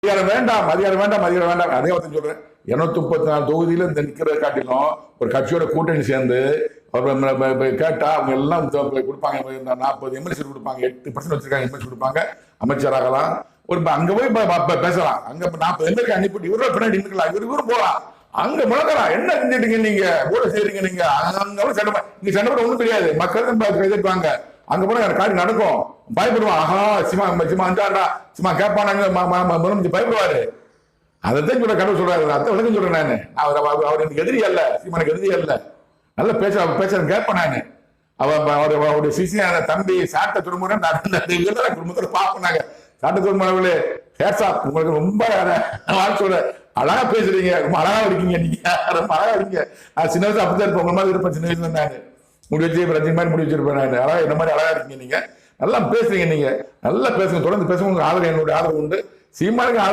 அதிகாரம் வேண்டாம். அதே ஒருத்தன் சொல்றேன், 234 தொகுதியில இந்த நிக்கிறத காட்டிலும் ஒரு கட்சியோட கூட்டணி சேர்ந்து கேட்டா அவங்க எல்லாம் கொடுப்பாங்க. 40 எம்எல்சி கொடுப்பாங்க, 8% வச்சிருக்காங்க எம்எல்சி கொடுப்பாங்க, அமைச்சராகலாம். ஒரு அங்க போய் பேசலாம். அங்க 40 எம்எல்ஏ அனுப்பிட்டு இவரும் பின்னாடி நிற்கலாம், இவரும் போகலாம். அங்க முழக்கலாம், என்ன செஞ்சுட்டீங்க நீங்க, ஊழ செய்யறீங்க நீங்க. அங்க சண்டை ஒண்ணும் தெரியாது, மக்கள் எதிர்ப்பாங்க. அங்க போனா காட்சி நடக்கும், பயப்படுவான். ஆஹா சிமா கேட்பானாங்க, முதலமைச்சர் பயப்படுவாரு. அதைத்தான் சொல்ற கடவுள் சொல்றாரு. அத்தை விளக்கம் சொல்றேன் நானு. அவர் எனக்கு எதிரி அல்ல, சீமானுக்கு எதிரி அல்ல. நல்ல பேச கேட்பேன் நானு. அவருடைய சிசியான தம்பி சாட்ட துறைமுறை குடும்பத்தில் பார்ப்போம். சாட்ட துறைமுறை ஹேட்ஸ்ஆப், உங்களுக்கு ரொம்ப சொல்ற, அழகா பேசுறீங்க, ரொம்ப அழகா இருக்கீங்க, நீங்க ரொம்ப அழகா இருக்கீங்க. நான் சின்ன வயசு அப்படிதான் இருப்பேன், உங்க மாதிரி இருப்பேன். சின்ன வயசுல நானு முடி வச்சு ரஜினி மாதிரி முடி வச்சிருப்பேன் நான். அழகா இந்த மாதிரி அழகா இருக்கீங்க, நீங்க நல்லா பேசுறீங்க, நீங்க நல்லா பேசுங்க, தொடர்ந்து பேசுங்க. உங்களுக்கு ஆதரவு, என்னுடைய ஆதரவு உண்டு. சீமானுக்கு ஆதரவு